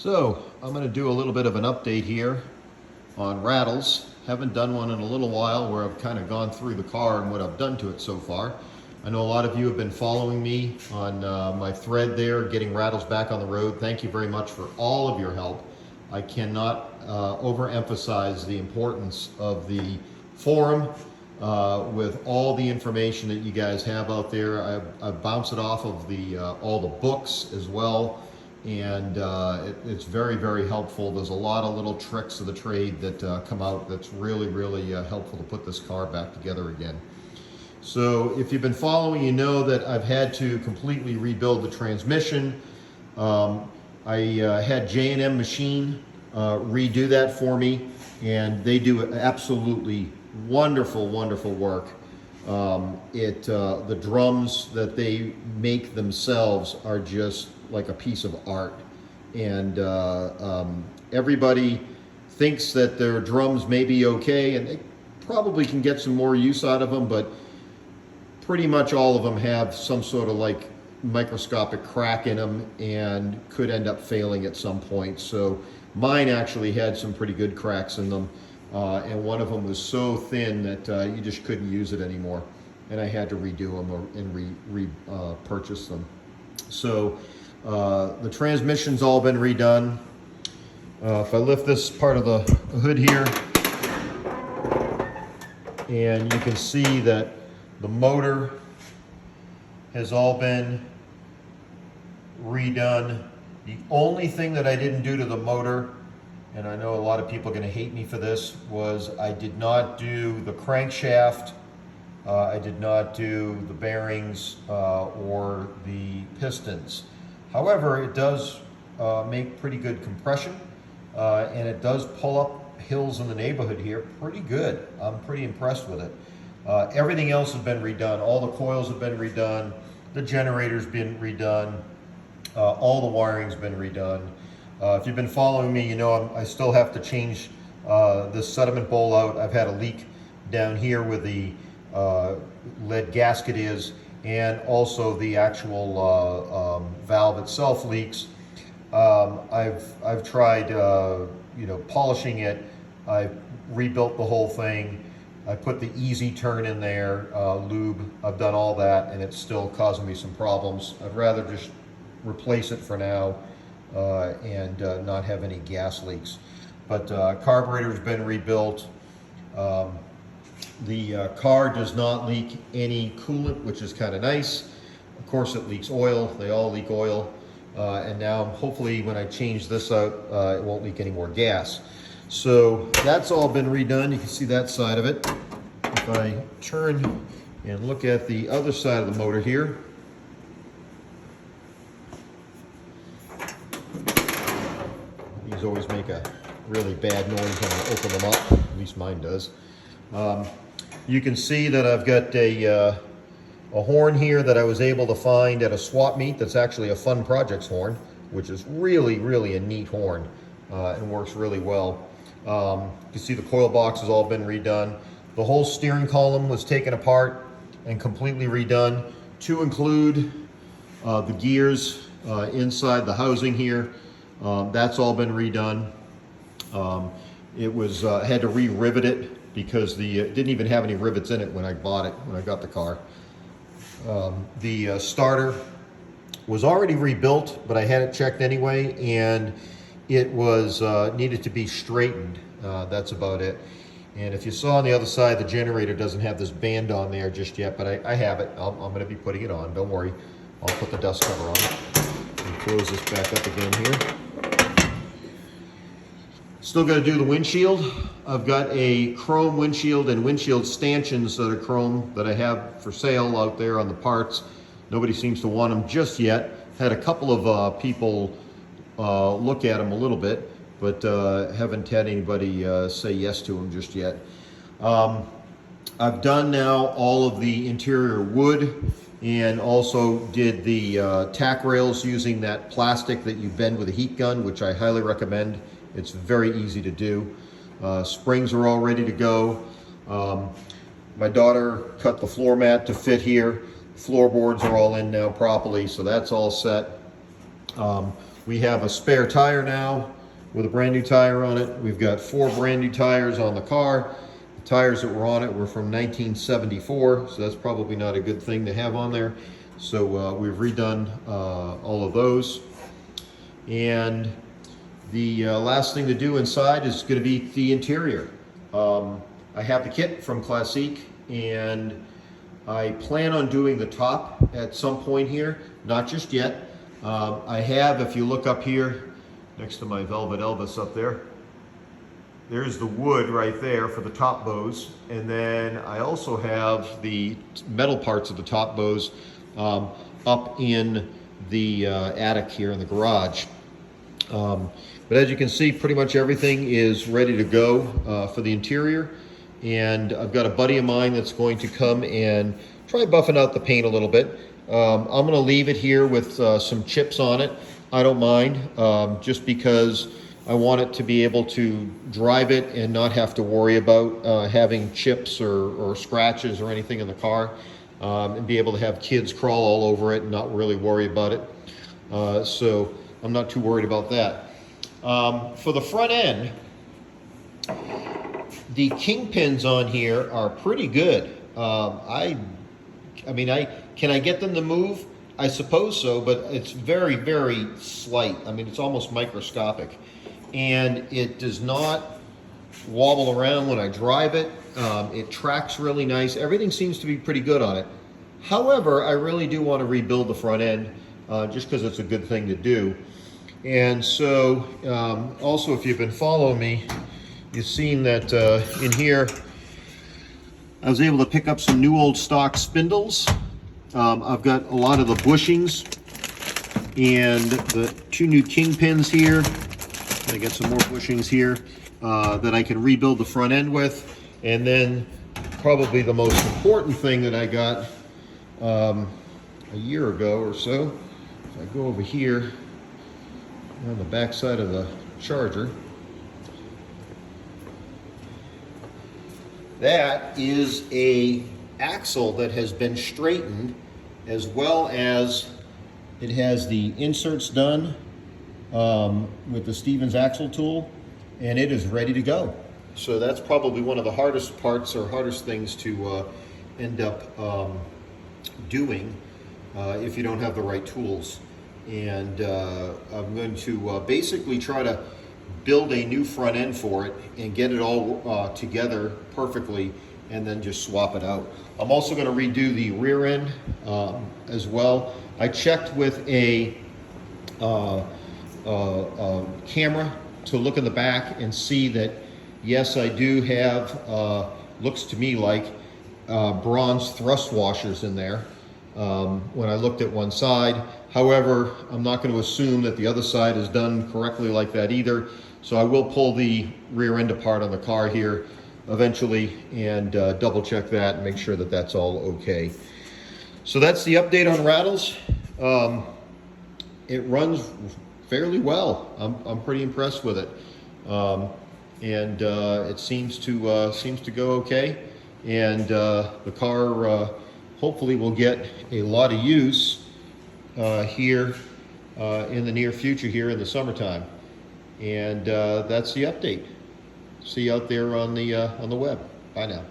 So I'm going to do a little bit of an update here on Rattles. Haven't done one in a little while where I've kind of gone through the car and what I've done to it so far. I know a lot of you have been following me on my thread there, getting Rattles back on the road. Thank you very much for all of your help. I cannot overemphasize the importance of the forum with all the information that you guys have out there. I bounce it off of all the books as well, and it's very, very helpful. There's a lot of little tricks of the trade that come out that's really, really helpful to put this car back together again. So if you've been following, you know that I've had to completely rebuild the transmission. I had J&M Machine redo that for me, and they do absolutely wonderful, wonderful work. The drums that they make themselves are just like a piece of art, and everybody thinks that their drums may be okay, and they probably can get some more use out of them, but pretty much all of them have some sort of like microscopic crack in them and could end up failing at some point. So mine actually had some pretty good cracks in them, and one of them was so thin that you just couldn't use it anymore, and I had to redo them and purchase them. So the transmission's all been redone. If I lift this part of the hood here, and you can see that the motor has all been redone. The only thing that I didn't do to the motor, and I know a lot of people are going to hate me for this, was I did not do the crankshaft, I did not do the bearings or the pistons. However, it does make pretty good compression, and it does pull up hills in the neighborhood here pretty good. I'm pretty impressed with it. Everything else has been redone. All the coils have been redone. The generator's been redone. All the wiring's been redone. If you've been following me, you know I still have to change this sediment bowl out. I've had a leak down here where the lead gasket is, and also the actual valve itself leaks. I've tried polishing it. I've rebuilt the whole thing. I put the easy turn in there, lube. I've done all that, and it's still causing me some problems. I'd rather just replace it for now and not have any gas leaks. But carburetor's been rebuilt. The car does not leak any coolant, which is kind of nice. Of course, it leaks oil. They all leak oil. And now, hopefully, when I change this out, it won't leak any more gas. So that's all been redone. You can see that side of it. If I turn and look at the other side of the motor here, these always make a really bad noise when I open them up. At least mine does. You can see that I've got a horn here that I was able to find at a swap meet. That's actually a Fun Projects horn, which is really, really a neat horn and works really well. You can see the coil box has all been redone. The whole steering column was taken apart and completely redone to include the gears inside the housing here. That's all been redone. It was had to re-rivet it because it didn't even have any rivets in it when I bought it, when I got the car. The starter was already rebuilt, but I had it checked anyway, and it was needed to be straightened. That's about it. And if you saw on the other side, the generator doesn't have this band on there just yet, but I have it. I'm going to be putting it on. Don't worry. I'll put the dust cover on it and close this back up again here. Still got to do the windshield. I've got a chrome windshield and windshield stanchions that are chrome that I have for sale out there on the parts. Nobody seems to want them just yet. Had a couple of people look at them a little bit, but haven't had anybody say yes to them just yet. I've done now all of the interior wood, and also did the tack rails using that plastic that you bend with a heat gun, which I highly recommend. It's very easy to do. Springs are all ready to go. My daughter cut the floor mat to fit here. Floorboards are all in now properly, so that's all set. We have a spare tire now with a brand new tire on it. We've got 4 brand new tires on the car. The tires that were on it were from 1974, so that's probably not a good thing to have on there. So we've redone all of those. And the last thing to do inside is going to be the interior. I have the kit from Classique, and I plan on doing the top at some point here, not just yet. I have, if you look up here, next to my Velvet Elvis up there, there's the wood right there for the top bows. And then I also have the metal parts of the top bows up in the attic here in the garage. But as you can see, pretty much everything is ready to go for the interior. And I've got a buddy of mine that's going to come and try buffing out the paint a little bit. I'm going to leave it here with some chips on it. I don't mind, just because I want it to be able to drive it and not have to worry about having chips or scratches or anything in the car, and be able to have kids crawl all over it and not really worry about it. So I'm not too worried about that. For the front end, the kingpins on here are pretty good. I mean, can I get them to move? I suppose so, but it's very, very slight. I mean, it's almost microscopic. And it does not wobble around when I drive it. It tracks really nice. Everything seems to be pretty good on it. However, I really do want to rebuild the front end, just because it's a good thing to do. And so, also, if you've been following me, you've seen that in here, I was able to pick up some new old stock spindles. I've got a lot of the bushings and the 2 new kingpins here. I got some more bushings here that I can rebuild the front end with. And then probably the most important thing that I got a year ago or so, if I go over here on the back side of the Charger, that is a axle that has been straightened, as well as it has the inserts done with the Stevens axle tool, and it is ready to go. So that's probably one of the hardest parts or hardest things to end up doing if you don't have the right tools. And I'm going to basically try to build a new front end for it and get it all together perfectly, and then just swap it out. I'm also going to redo the rear end as well. I checked with a camera to look in the back and see that, yes, I do have, looks to me like bronze thrust washers in there when I looked at one side. However, I'm not going to assume that the other side is done correctly like that either. So I will pull the rear end apart on the car here eventually and double check that and make sure that that's all okay. So that's the update on Rattles. It runs fairly well. I'm pretty impressed with it. And it seems to go okay. And the car hopefully will get a lot of use here in the near future, here in the summertime. And that's the update. See you out there on the web. Bye now.